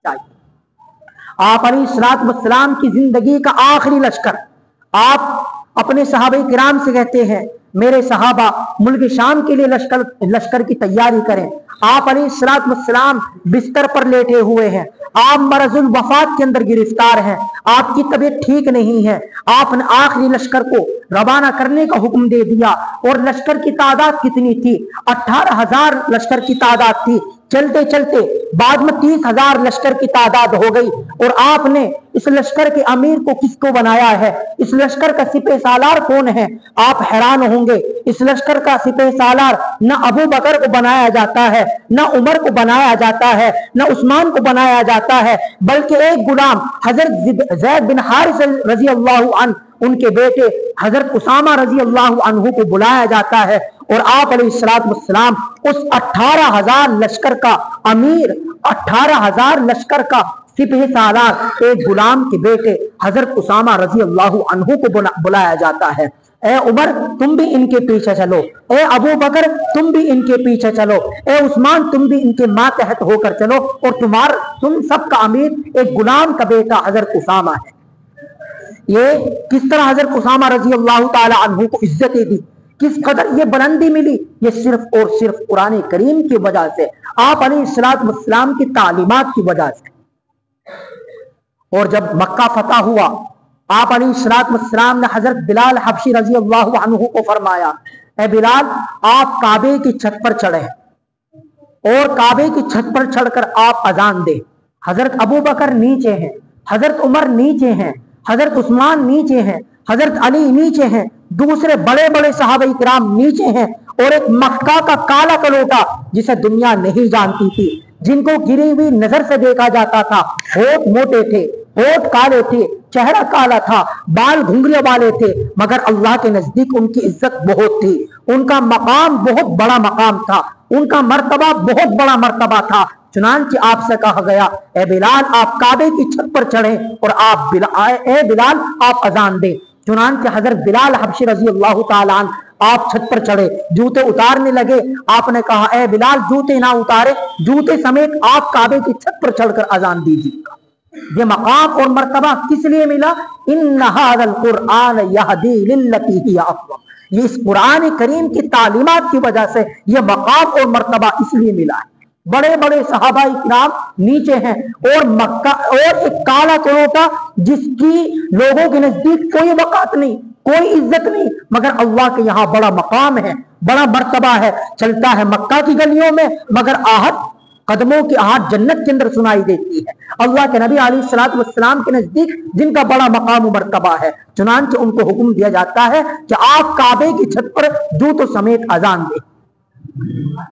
चाहिए। आप अलैहिस्सलाम की जिंदगी का आखिरी लश्कर, आप अपने सहाबे किराम से कहते हैं मेरे सहाबा मुल्क शाम के लिए लश्कर की तैयारी करें। आप अलैहिस्सलाम बिस्तर पर लेटे हुए हैं, आप मरजुल वफात के अंदर गिरफ्तार हैं, आपकी तबीयत ठीक नहीं है, आपने आखिरी लश्कर को रवाना करने का हुक्म दे दिया। और लश्कर की तादाद कितनी थी? 18,000 लश्कर की तादाद थी। चलते चलते बाद में 30,000 लश्कर की तादाद हो गई। और आपने इस लश्कर के अमीर को किसको बनाया है? इस लश्कर का सिपह सालार कौन है? आप हैरान होंगे, इस लश्कर का सिपह सालार न अबू बकर को बनाया जाता है, न उमर को बनाया जाता है, न उस्मान को बनाया जाता है, बल्कि एक गुलाम हजरत ज़ैद बिन हारिस रजी अल्लाह अन्हु, उनके बेटे हजरत उसामा रजी अल्लाह अन्हु को बुलाया जाता है। और आप अलैहिस्सलाम उस 18,000 लश्कर का अमीर, 18,000 लश्कर का सिपह सालार एक गुलाम के बेटे हजरत उसामा रजी अल्लाह अन्हु को बुलाया जाता है। ए उमर तुम भी इनके पीछे चलो, ए अबू बकर तुम भी इनके पीछे चलो, ए उस्मान तुम भी इनके मातहत होकर चलो, और तुम सबका अमीर एक गुलाम का बेटा हजरत उसामा है। ये किस तरह हजरत उसामा रजी अल्लाह ताला अन्हु को इज्जतें दी, किस कदर ये बुलंदी मिली, ये सिर्फ और सिर्फ कुरान करीम की वजह से, आप अलैहिस्सलाम की तालीमात की वजह से। और जब मक्का फतह हुआ, आप अलैहिस्सलाम ने हजरत बिलाल हबशी रजी अल्लाह अन्हु को फरमाया, ए बिलाल आप काबे की छत पर चढ़े और काबे की छत पर चढ़कर आप अजान दे। हजरत अबू बकर नीचे हैं, हजरत उमर नीचे हैं, हजरत उस्मान नीचे हैं, हजरत अली नीचे हैं, दूसरे बड़े बड़े सहाबा इकराम नीचे हैं, और एक मक्का का काला कलोटा जिसे दुनिया नहीं जानती थी, जिनको गिरी हुई नजर से देखा जाता था, होठ मोटे थे, होठ काले थे, चेहरा काला था, बाल घुंघरिया वाले थे, मगर अल्लाह के नजदीक उनकी इज्जत बहुत थी, उनका मकाम बहुत बड़ा मकाम था, उनका मर्तबा बहुत बड़ा मर्तबा था। चुनांचे आपसे कहा गया, ए बिलाल आप काबे की छत पर चढ़े और ए बिलाल आप अजान दें। चुनांचे हजरत बिलाल हबशी रजी अल्लाह ताला अन्हु आप छत पर चढ़े, जूते उतारने लगे, आपने कहा ए बिलाल जूते ना उतारे, जूते समेत आप काबे की छत पर चढ़कर अजान दीजिए। ये मकाम और मर्तबा किस लिए मिला? इन्ना हाज़ल कुरआन यहदी लिल्लती हिया अक़वम। ये इस कुरान करीम की तालीमात की वजह से ये मकाम और मर्तबा इसलिए मिला है। बड़े बड़े सहाबा इकराम नीचे हैं, और मक्का और एक काला कलोटा जिसकी लोगों के नजदीक कोई वक़ात नहीं, कोई इज्जत नहीं, मगर अल्लाह के यहाँ बड़ा मकाम है, बड़ा मर्तबा है, चलता है मक्का की गलियों में, मगर आहट कदमों की आहट जन्नत के अंदर सुनाई देती है। अल्लाह के नबी अलैहिस्सलाम के नजदीक जिनका बड़ा मकाम मर्तबा है, चुनांचे उनको हुक्म दिया जाता है कि आप काबे की छत पर जूतों समेत अजान दें।